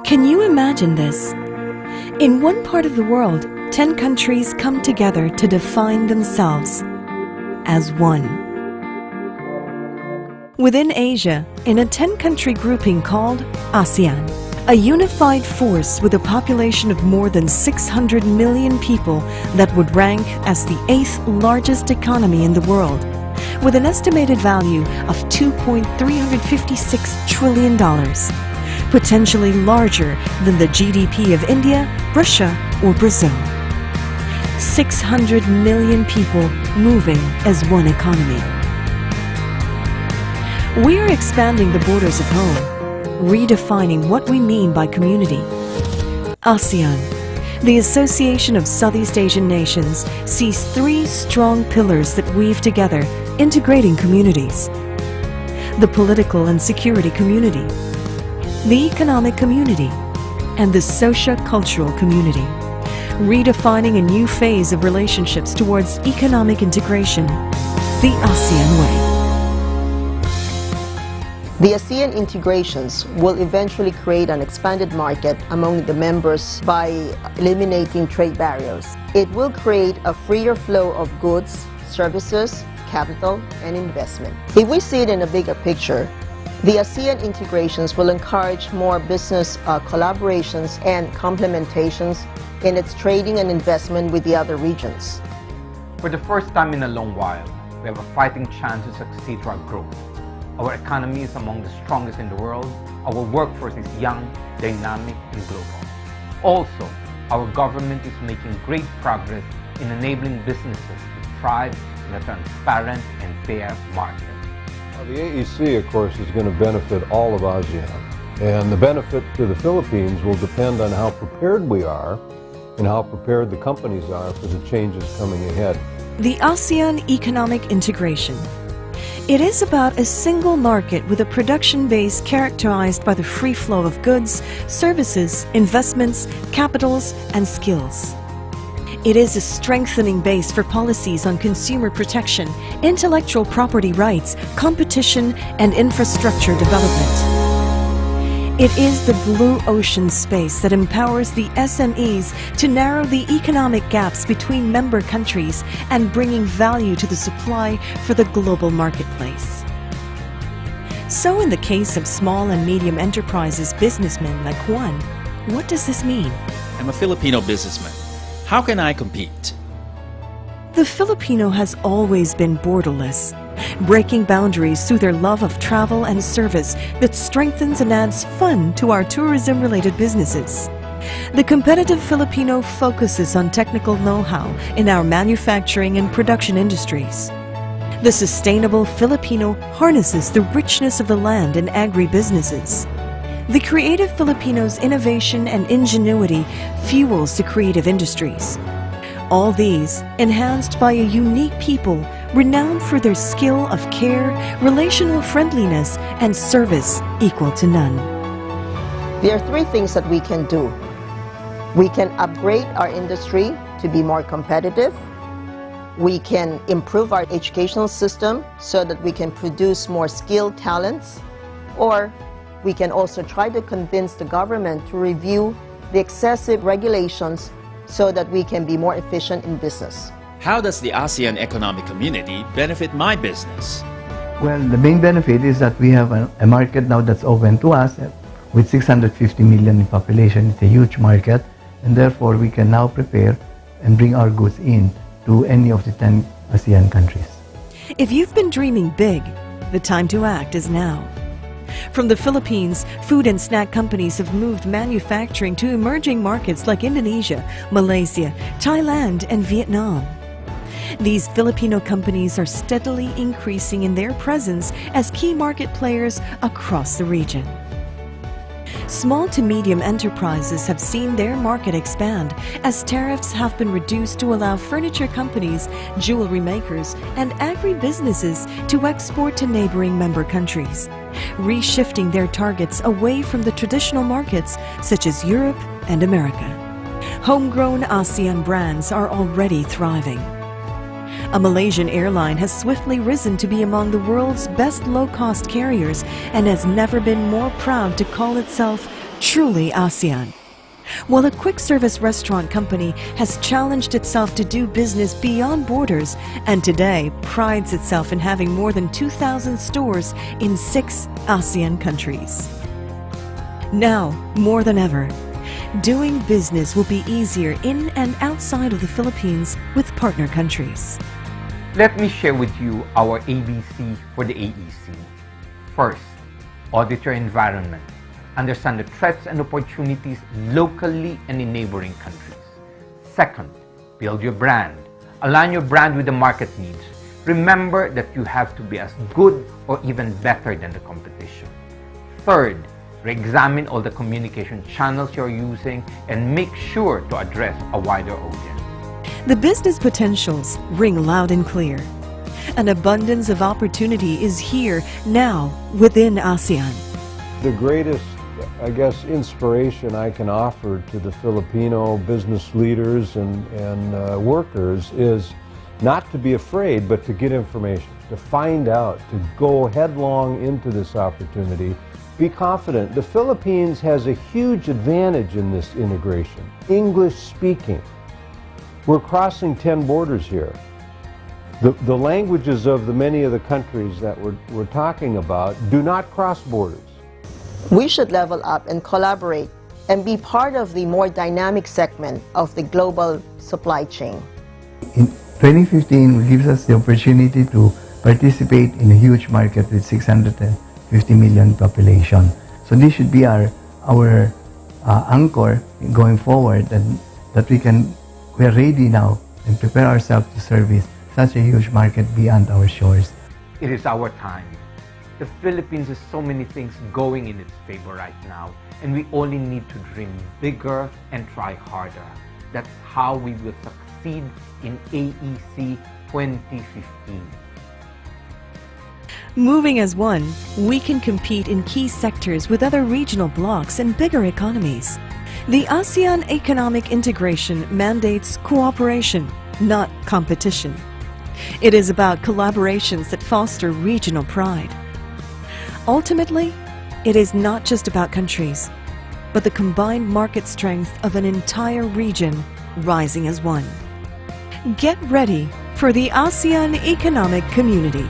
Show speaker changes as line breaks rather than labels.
Can you imagine this? In one part of the world, 10 countries come together to define themselves as one. Within Asia, in a 10-country grouping called ASEAN, a unified force with a population of more than 600 million people that would rank as the 8th largest economy in the world, with an estimated value of $2.356 trillion, potentially larger than the GDP of India, Russia, or Brazil. 600 million people moving as one economy. We are expanding the borders of home, redefining what we mean by community. ASEAN, the Association of Southeast Asian Nations, sees 3 strong pillars that weave together integrating communities: the political and security community, the economic community, and the socio-cultural community, redefining a new phase of relationships towards economic integration, the ASEAN way.
The ASEAN integrations will eventually create an expanded market among the members by eliminating trade barriers. It will create a freer flow of goods, services, capital, and investment. If we see it in a bigger picture, the ASEAN integrations will encourage more business collaborations and complementations in its trading and investment with the other regions.
For the first time in a long while, we have a fighting chance to succeed to our growth. Our economy is among the strongest in the world. Our workforce is young, dynamic, and global. Also, our government is making great progress in enabling businesses to thrive in a transparent and fair market.
The AEC, of course, is going to benefit all of ASEAN. And the benefit to the Philippines will depend on how prepared we are and how prepared the companies are for the changes coming ahead.
The ASEAN economic integration. It is about a single market with a production base characterized by the free flow of goods, services, investments, capitals, and skills. It is a strengthening base for policies on consumer protection, intellectual property rights, competition, and infrastructure development. It is the blue ocean space that empowers the SMEs to narrow the economic gaps between member countries and bringing value to the supply for the global marketplace. So in the case of small and medium enterprises businessmen like Juan, what does this mean?
I'm a Filipino businessman. How can I compete?
The Filipino has always been borderless, breaking boundaries through their love of travel and service that strengthens and adds fun to our tourism-related businesses. The competitive Filipino focuses on technical know-how in our manufacturing and production industries. The sustainable Filipino harnesses the richness of the land in agribusinesses. The creative Filipino's innovation and ingenuity fuels the creative industries. All these enhanced by a unique people renowned for their skill of care, relational friendliness, and service equal to none.
There are 3 things that we can do. We can upgrade our industry to be more competitive. We can improve our educational system so that we can produce more skilled talents. Or we can also try to convince the government to review the excessive regulations so that we can be more efficient in business.
How does the ASEAN economic community benefit my business?
Well, the main benefit is that we have a market now that's open to us with 650 million in population. It's a huge market, and therefore we can now prepare and bring our goods in to any of the 10 ASEAN countries.
If you've been dreaming big, the time to act is now. From the Philippines, food and snack companies have moved manufacturing to emerging markets like Indonesia, Malaysia, Thailand, and Vietnam. These Filipino companies are steadily increasing in their presence as key market players across the region. Small to medium enterprises have seen their market expand as tariffs have been reduced to allow furniture companies, jewelry makers, and agribusinesses to export to neighboring member countries, reshifting their targets away from the traditional markets such as Europe and America. Homegrown ASEAN brands are already thriving. A Malaysian airline has swiftly risen to be among the world's best low-cost carriers and has never been more proud to call itself truly ASEAN. While a quick-service restaurant company has challenged itself to do business beyond borders and today prides itself in having more than 2,000 stores in 6 ASEAN countries. Now, more than ever, doing business will be easier in and outside of the Philippines with partner countries.
Let me share with you our ABC for the AEC. First, audit your environment. Understand the threats and opportunities locally and in neighboring countries. Second, build your brand. Align your brand with the market needs. Remember that you have to be as good or even better than the competition. Third, re-examine all the communication channels you're using and make sure to address a wider audience.
The business potentials ring loud and clear. An abundance of opportunity is here now within ASEAN.
The greatest, I guess, inspiration I can offer to the Filipino business leaders and workers is not to be afraid, but to get information, to find out, to go headlong into this opportunity. Be confident. The Philippines has a huge advantage in this integration. English speaking. We're crossing 10 borders here. The languages of many of the countries that we're talking about do not cross borders.
We should level up and collaborate and be part of the more dynamic segment of the global supply chain.
In 2015 gives us the opportunity to participate in a huge market with 650 million population. So this should be our anchor going forward, and that we are ready now and prepare ourselves to service such a huge market beyond our shores.
It is our time. The Philippines has so many things going in its favor right now, and we only need to dream bigger and try harder. That's how we will succeed in AEC 2015.
Moving as one, we can compete in key sectors with other regional blocs and bigger economies. The ASEAN economic integration mandates cooperation, not competition. It is about collaborations that foster regional pride. Ultimately, it is not just about countries, but the combined market strength of an entire region rising as one. Get ready for the ASEAN Economic Community.